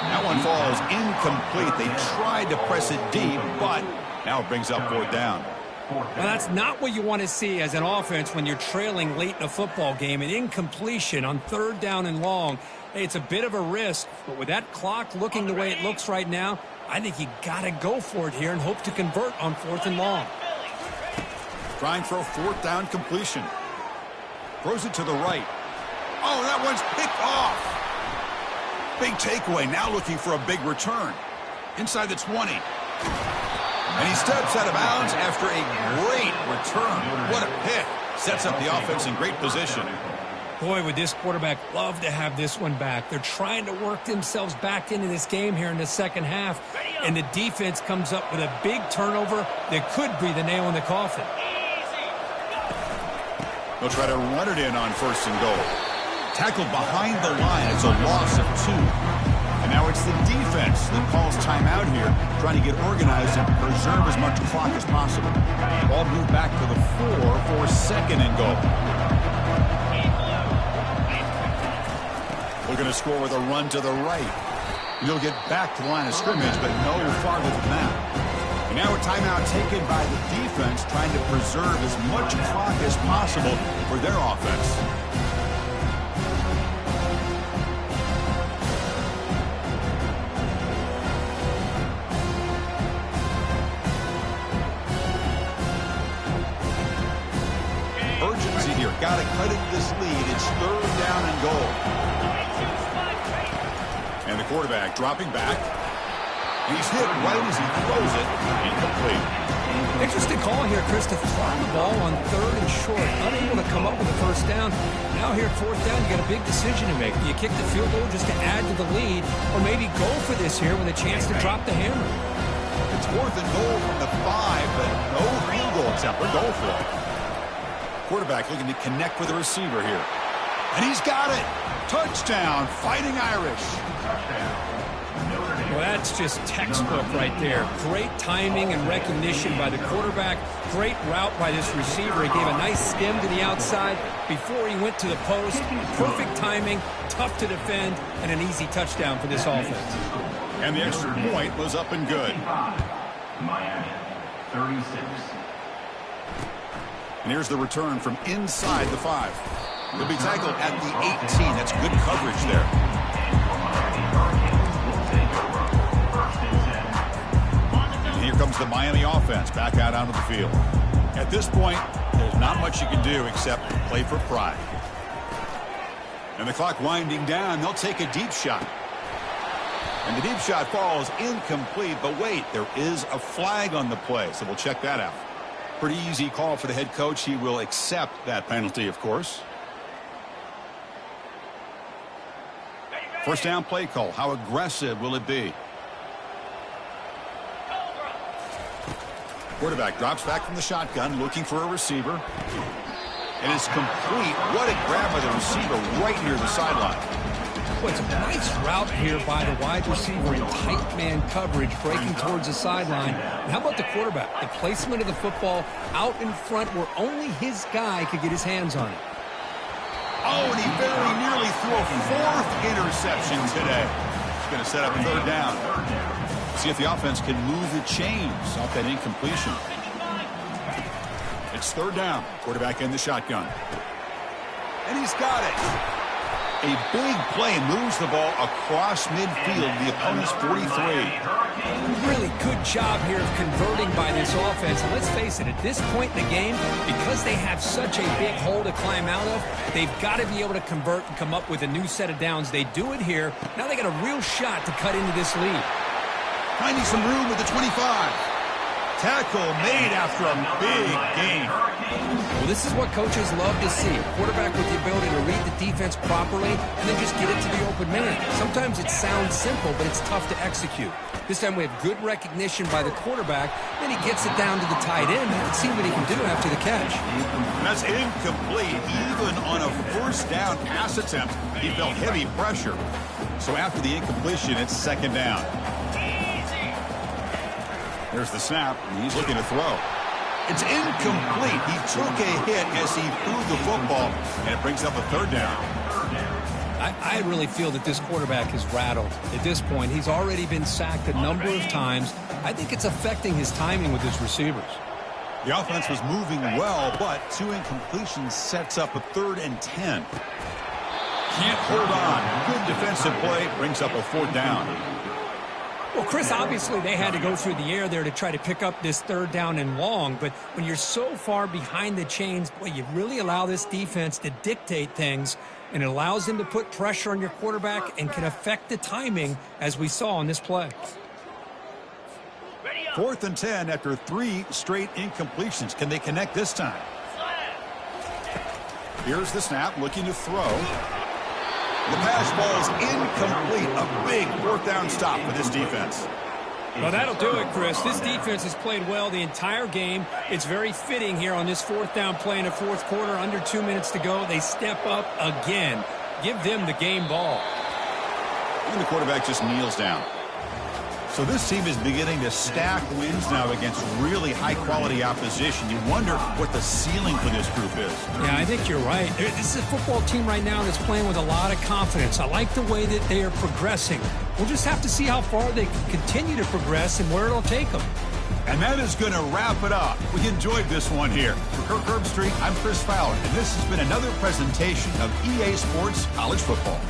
That one falls incomplete. They tried to press it deep, but now it brings up 4th down. Well, that's not what you want to see as an offense when you're trailing late in a football game. An incompletion on 3rd down and long. Hey, it's a bit of a risk, but with that clock looking the way it looks right now, I think you got to go for it here and hope to convert on 4th and long. Trying for a 4th down completion. Throws it to the right. Oh, that one's picked off. Big takeaway. Now looking for a big return. Inside the 20. And he steps out of bounds after a great return. What a pick. Sets up the offense in great position. Boy, would this quarterback love to have this one back. They're trying to work themselves back into this game here in the second half, and the defense comes up with a big turnover that could be the nail in the coffin. They'll try to run it in on 1st and goal. Tackled behind the line. It's a loss of 2. And now it's the defense that calls timeout here, trying to get organized and preserve as much clock as possible. Ball moved back to the 4 for 2nd and goal. They're going to score with a run to the right. You'll get back to the line of scrimmage, but no farther than that. And now a timeout taken by the defense, trying to preserve as much clock as possible for their offense. Urgency here. Got to cut into this lead. It's 3rd down and goal. And the quarterback dropping back. He's hit right as he throws it. Incomplete. Interesting call here, Chris, to throw the ball on 3rd and short. Unable to come up with a 1st down. Now here at 4th down, you got a big decision to make. Do you kick the field goal just to add to the lead, or maybe go for this here with a chance to drop the hammer? It's 4th and goal from the 5, but no field goal attempt. They're going for it. Quarterback looking to connect with the receiver here. And he's got it. Touchdown, Fighting Irish. Well, that's just textbook right there. Great timing and recognition by the quarterback. Great route by this receiver. He gave a nice skim to the outside before he went to the post. Perfect timing, tough to defend, and an easy touchdown for this offense. And the extra point was up and good. Miami, 36. And here's the return from inside the 5. He'll be tackled at the 18. That's good coverage there. And here comes the Miami offense back out onto the field. At this point, there's not much you can do except play for pride. And the clock winding down, they'll take a deep shot. And the deep shot falls incomplete, but wait, there is a flag on the play, so we'll check that out. Pretty easy call for the head coach. He will accept that penalty, of course. 1st down play call. How aggressive will it be? Quarterback drops back from the shotgun, looking for a receiver. And it's complete. What a grab by the receiver right near the sideline. Well, it's a nice route here by the wide receiver in tight man coverage, breaking towards the sideline. And how about the quarterback? The placement of the football out in front where only his guy could get his hands on it. Oh, and he very nearly threw a 4th interception today. He's going to set up 3rd down. See if the offense can move the chains off that incompletion. It's 3rd down. Quarterback in the shotgun. And he's got it. A big play and moves the ball across midfield, the opponent's 43. Really good job here of converting by this offense. And let's face it, at this point in the game, because they have such a big hole to climb out of, they've got to be able to convert and come up with a new set of downs. They do it here. Now they got a real shot to cut into this lead. Finding some room at the 25. Tackle made after a big gain. Well, this is what coaches love to see. A quarterback with the ability to read the defense properly and then just get it to the open man. Sometimes it sounds simple, but it's tough to execute. This time we have good recognition by the quarterback. Then he gets it down to the tight end. Let's see what he can do after the catch. That's incomplete. Even on a 1st down pass attempt, he felt heavy pressure. So after the incompletion, it's 2nd down. There's the snap, and he's looking to throw. It's incomplete. He took a hit as he threw the football, and it brings up a 3rd down. I really feel that this quarterback is rattled. At this point, he's already been sacked a number of times. I think it's affecting his timing with his receivers. The offense was moving well, but 2 incompletions sets up a 3rd and 10. Can't hold on. Good defensive play brings up a 4th down. Well, Chris, obviously they had to go through the air there to try to pick up this 3rd down and long, but when you're so far behind the chains, boy, you really allow this defense to dictate things, and it allows them to put pressure on your quarterback and can affect the timing, as we saw on this play. 4th and 10 after 3 straight incompletions. Can they connect this time? Here's the snap, looking to throw. The pass ball's incomplete. A big fourth down stop for this defense. Well, that'll do it, Chris. This defense has played well the entire game. It's very fitting here on this fourth down play in the fourth quarter. Under 2 minutes to go. They step up again. Give them the game ball. And the quarterback just kneels down. So this team is beginning to stack wins now against really high-quality opposition. You wonder what the ceiling for this group is. Yeah, I think you're right. This is a football team right now that's playing with a lot of confidence. I like the way that they are progressing. We'll just have to see how far they can continue to progress and where it'll take them. And that is going to wrap it up. We enjoyed this one here. For Kirk Herbstreit, I'm Chris Fowler, and this has been another presentation of EA Sports College Football.